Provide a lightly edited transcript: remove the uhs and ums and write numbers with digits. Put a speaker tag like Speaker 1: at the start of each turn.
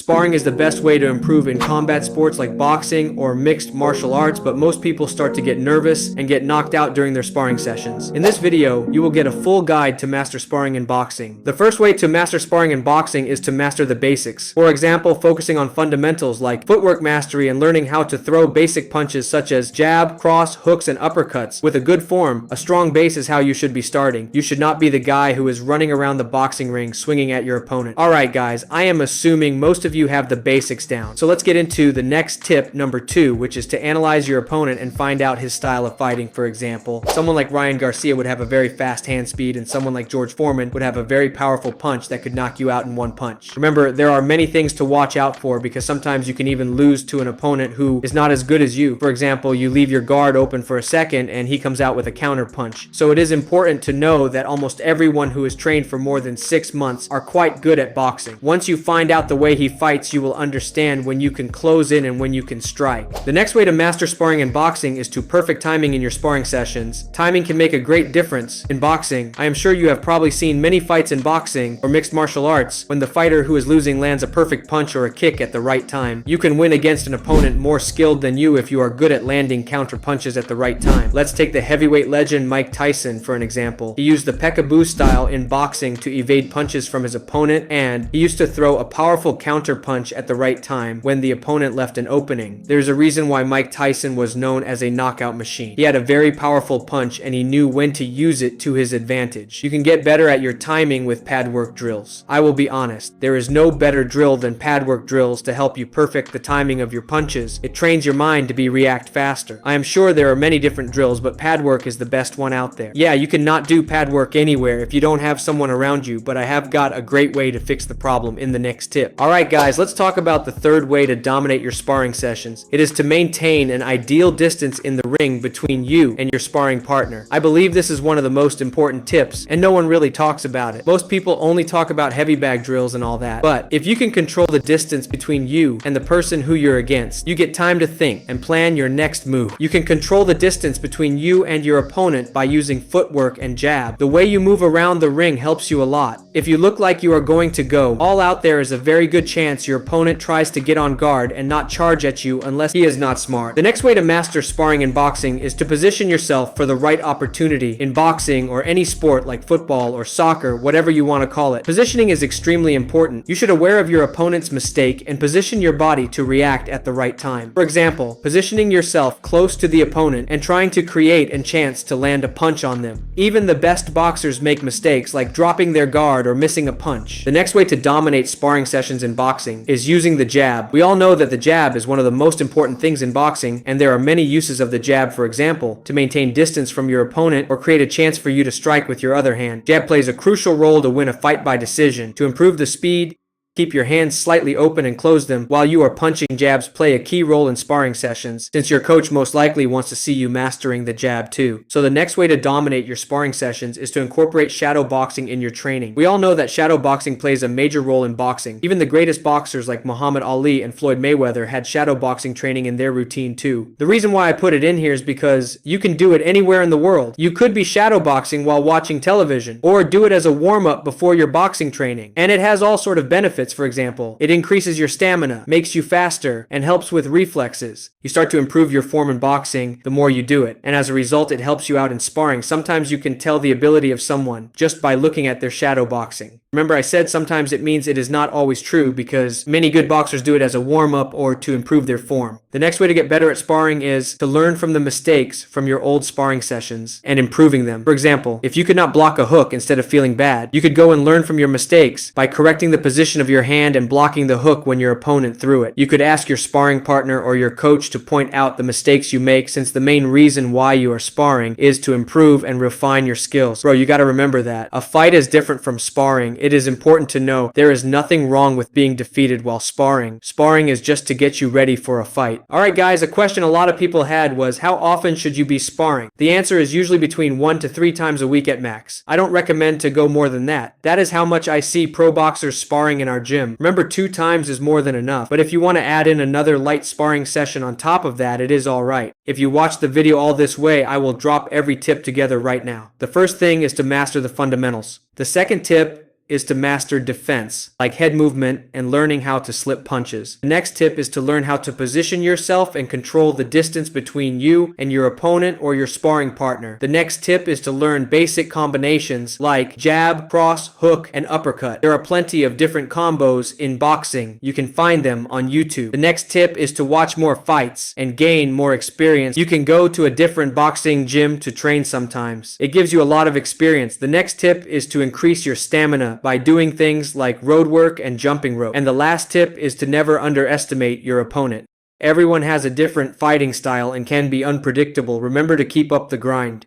Speaker 1: Sparring is the best way to improve in combat sports like boxing or mixed martial arts, but most people start to get nervous and get knocked out during their sparring sessions. In this video, you will get a full guide to master sparring in boxing. The first way to master sparring in boxing is to master the basics. For example, focusing on fundamentals like footwork mastery and learning how to throw basic punches such as jab, cross, hooks, and uppercuts. With a good form, a strong base is how you should be starting. You should not be the guy who is running around the boxing ring swinging at your opponent. Alright guys, I am assuming most of you have the basics down. So let's get into the next tip, number 2, which is to analyze your opponent and find out his style of fighting. For example, someone like Ryan Garcia would have a very fast hand speed, and someone like George Foreman would have a very powerful punch that could knock you out in one punch. Remember, there are many things to watch out for because sometimes you can even lose to an opponent who is not as good as you. For example, you leave your guard open for a second and he comes out with a counter punch. So it is important to know that almost everyone who is trained for more than 6 months are quite good at boxing. Once you find out the way he fights, you will understand when you can close in and when you can strike. The next way to master sparring in boxing is to perfect timing in your sparring sessions. Timing can make a great difference in boxing. I am sure you have probably seen many fights in boxing or mixed martial arts when the fighter who is losing lands a perfect punch or a kick at the right time. You can win against an opponent more skilled than you if you are good at landing counter punches at the right time. Let's take the heavyweight legend Mike Tyson for an example. He used the peekaboo style in boxing to evade punches from his opponent, and he used to throw a powerful counter punch at the right time when the opponent left an opening. There's a reason why Mike Tyson was known as a knockout machine. He had a very powerful punch and he knew when to use it to his advantage. You can get better at your timing with pad work drills. I will be honest, there is no better drill than pad work drills to help you perfect the timing of your punches. It trains your mind to react faster. I am sure there are many different drills, but pad work is the best one out there. Yeah, you cannot do pad work anywhere if you don't have someone around you, but I have got a great way to fix the problem in the next tip. Alright guys, let's talk about the third way to dominate your sparring sessions. It is to maintain an ideal distance in the ring between you and your sparring partner. I believe this is one of the most important tips, and no one really talks about it. Most people only talk about heavy bag drills and all that, but if you can control the distance between you and the person who you're against, you get time to think and plan your next move. You can control the distance between you and your opponent by using footwork and jab. The way you move around the ring helps you a lot. If you look like you are going to go all out, there is a very good chance your opponent tries to get on guard and not charge at you unless he is not smart. The next way to master sparring in boxing is to position yourself for the right opportunity in boxing or any sport like football or soccer, whatever you want to call it. Positioning is extremely important. You should be aware of your opponent's mistake and position your body to react at the right time. For example, positioning yourself close to the opponent and trying to create a chance to land a punch on them. Even the best boxers make mistakes like dropping their guard or missing a punch. The next way to dominate sparring sessions in boxing is using the jab. We all know that the jab is one of the most important things in boxing, and there are many uses of the jab. For example, to maintain distance from your opponent or create a chance for you to strike with your other hand. Jab plays a crucial role to win a fight by decision. To improve the speed, keep your hands slightly open and close them while you are punching. Jabs play a key role in sparring sessions, since your coach most likely wants to see you mastering the jab too. So the next way to dominate your sparring sessions is to incorporate shadow boxing in your training. We all know that shadow boxing plays a major role in boxing. Even the greatest boxers like Muhammad Ali and Floyd Mayweather had shadow boxing training in their routine too. The reason why I put it in here is because you can do it anywhere in the world. You could be shadow boxing while watching television, or do it as a warm-up before your boxing training. And it has all sort of benefits. For example, it increases your stamina, makes you faster, and helps with reflexes. You start to improve your form in boxing the more you do it, and as a result it helps you out in sparring. Sometimes you can tell the ability of someone just by looking at their shadow boxing. Remember, I said sometimes it means it is not always true, because many good boxers do it as a warm-up or to improve their form. The next way to get better at sparring is to learn from the mistakes from your old sparring sessions and improving them. For example, if you could not block a hook instead of feeling bad, you could go and learn from your mistakes by correcting the position of your hand and blocking the hook when your opponent threw it. You could ask your sparring partner or your coach to point out the mistakes you make, since the main reason why you are sparring is to improve and refine your skills. Bro, you gotta remember that. A fight is different from sparring. It is important to know there is nothing wrong with being defeated while sparring. Sparring is just to get you ready for a fight. Alright guys, a question a lot of people had was, how often should you be sparring? The answer is usually between 1 to 3 times a week at max. I don't recommend to go more than that. That is how much I see pro boxers sparring in our gym. Remember, 2 times is more than enough, but if you want to add in another light sparring session on top of that, it is alright. If you watch the video all this way, I will drop every tip together right now. The first thing is to master the fundamentals. The second tip is to master defense, like head movement and learning how to slip punches. The next tip is to learn how to position yourself and control the distance between you and your opponent or your sparring partner. The next tip is to learn basic combinations like jab, cross, hook, and uppercut. There are plenty of different combos in boxing. You can find them on YouTube. The next tip is to watch more fights and gain more experience. You can go to a different boxing gym to train sometimes. It gives you a lot of experience. The next tip is to increase your stamina by doing things like road work and jumping rope. And the last tip is to never underestimate your opponent. Everyone has a different fighting style and can be unpredictable. Remember to keep up the grind.